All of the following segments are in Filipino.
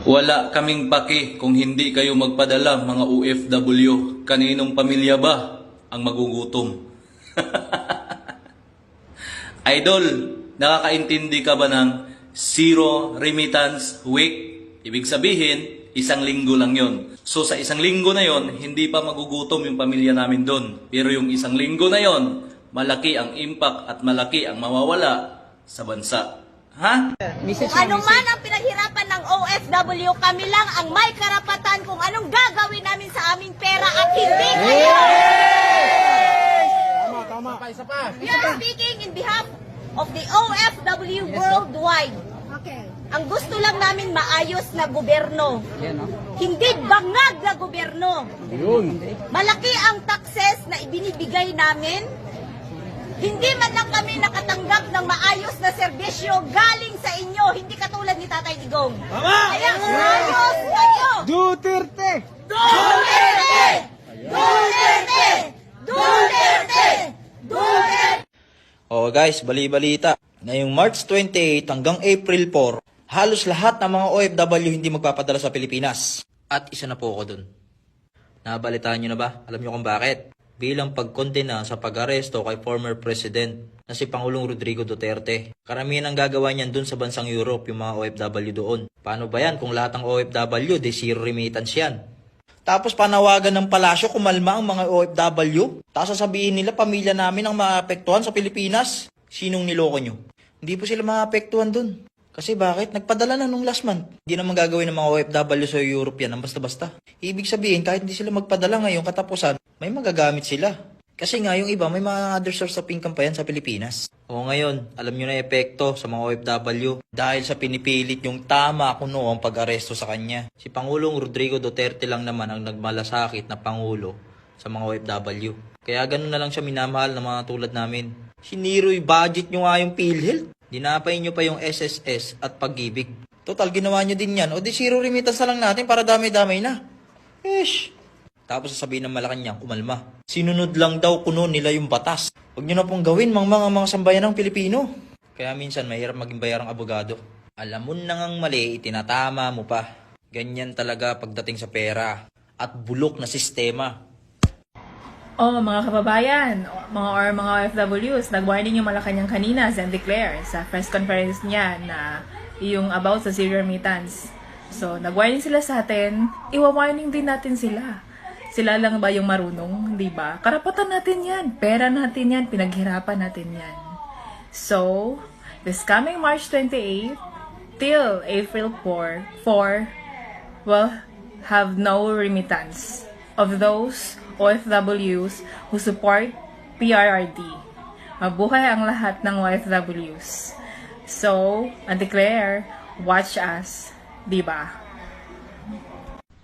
Wala kaming paki kung hindi kayo magpadala, mga OFW. Kaninong pamilya ba ang magugutom? Idol, nakakaintindi ka ba ng Zero Remittance Week? Ibig sabihin, isang linggo lang yon. So sa isang linggo na yon, hindi pa magugutom yung pamilya namin doon. Pero yung isang linggo na yon, malaki ang impact at malaki ang mawawala sa bansa. Ha? Kung ano man ang pinaghirapan ng OFW, kami lang ang may karapatan kung anong gagawin namin sa aming pera at hindi kayo. Tama. Isa pa. We are speaking in behalf of the OFW worldwide. Okay. Ang gusto lang namin maayos na gobyerno. Hindi bangag na gobyerno. Malaki ang taxes na ibinibigay namin. Hindi man lang kami nakatanggap ng maayos na serbisyo galing sa inyo. Hindi katulad ni Tatay Digong. Kaya ayos kayo! Duterte! Duterte! Duterte! Duterte! Duterte! Oh guys, bali-balita. Ngayong March 28 hanggang April 4, halos lahat ng mga OFW hindi magpapadala sa Pilipinas. At isa na po ako dun. Nabalitaan nyo na ba? Alam nyo kung bakit? Bilang pagkondena sa pag-aresto kay former President na si Pangulong Rodrigo Duterte. Karamihan ang gagawa niyan dun sa bansang Europe, yung mga OFW doon. Paano ba yan kung lahat ng OFW, de zero remittance yan? Tapos panawagan ng palasyo kumalma ang mga OFW. Tapos sasabihin nila pamilya namin ang maapektuhan sa Pilipinas. Sinong niloko nyo? Hindi po sila maapektuhan dun. Kasi bakit? Nagpadala na nung last month. Hindi naman gagawin ng mga OFW sa Europe yan, ang basta-basta. Ibig sabihin, kahit hindi sila magpadala ngayong katapusan, may magagamit sila. Kasi nga yung iba, may mga other source of income pa yan sa Pilipinas. O ngayon, alam nyo na epekto sa mga OFW dahil sa pinipilit yung tama kuno ang pag-aresto sa kanya. Si Pangulong Rodrigo Duterte lang naman ang nagmalasakit na Pangulo sa mga OFW. Kaya ganun na lang siya minamahal ng mga tulad namin. Siniro yung budget nyo nga yung PhilHealth. Dinapay nyo pa yung SSS at Pag-ibig. Total, ginawa nyo din yan. O di zero remittance na lang natin para damay-damay na. Ish. Tapos sasabihin ng Malacanang, kumalma. Sinunod lang daw kuno nila yung batas. Huwag nyo na pong gawin mga sambayan ng Pilipino. Kaya minsan mahirap maging bayarang abogado. Alam mo nang ang mali, itinatama mo pa. Ganyan talaga pagdating sa pera. At bulok na sistema. Oh, mga kababayan, mga OFWs, nag-warning yung Malacanang kanina, Sen. Declare, sa press conference niya na yung about sa zero remittance. So, nag-warning sila sa atin, iwa-warning din natin sila. Sila lang ba yung marunong, di ba? Karapatan natin yan, pera natin yan, pinaghirapan natin yan. So, this coming March 28 till April 4 will have no remittance of those OFWs who support PRRD. Mabuhay ang lahat ng OFWs. So, I declare, watch us, diba?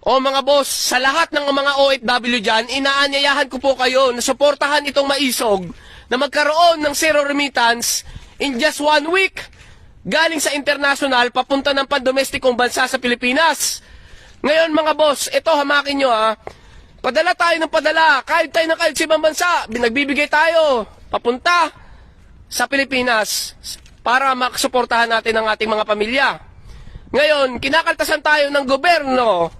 O mga boss, sa lahat ng mga OFW dyan, inaanyayahan ko po kayo na suportahan itong maisog na magkaroon ng zero remittance in just 1 week galing sa international papunta ng pandomestikong bansa sa Pilipinas. Ngayon mga boss, ito hamakin nyo ha. Padala tayo ng padala, kahit tayo ng kahit sa ibang bansa, nagbibigay tayo papunta sa Pilipinas para makasuportahan natin ang ating mga pamilya. Ngayon, kinakaltasan tayo ng gobyerno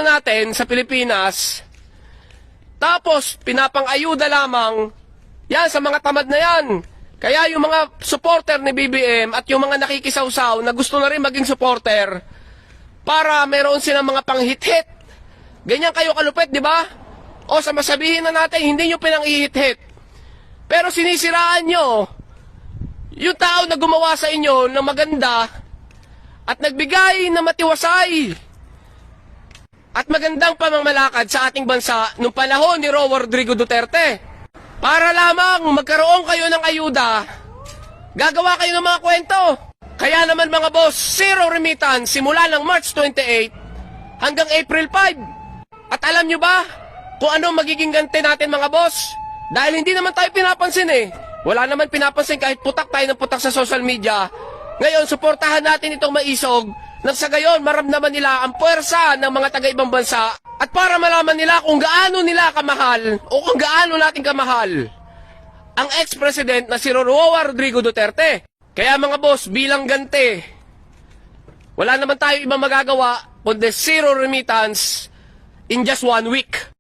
natin sa Pilipinas, tapos pinapang-ayuda lamang yan sa mga tamad na yan. Kaya yung mga supporter ni BBM at yung mga nakikisawsaw na gusto na rin maging supporter para meron silang mga panghit-hit. Ganyan kayo kalupit, di ba? O sa masabihin na natin, hindi nyo pinang-ihit-hit. Pero sinisiraan nyo yung tao na gumawa sa inyo ng maganda at nagbigay na matiwasay at magandang pamamalakad sa ating bansa nung panahon ni Rodrigo Duterte. Para lamang magkaroon kayo ng ayuda, gagawa kayo ng mga kwento. Kaya naman mga boss, zero remittance simula ng March 28 hanggang April 5. At alam nyo ba kung ano magiging ganti natin mga boss? Dahil hindi naman tayo pinapansin eh. Wala naman pinapansin kahit putak tayo ng putak sa social media. Ngayon, suportahan natin itong maisog nang sa gayon maramdaman nila ang puwersa ng mga taga-ibang bansa at para malaman nila kung gaano nila kamahal o kung gaano natin kamahal ang ex-president na si Rodrigo Duterte. Kaya mga boss, bilang ganti Wala naman tayo ibang magagawa kundi zero remittance in just 1 week.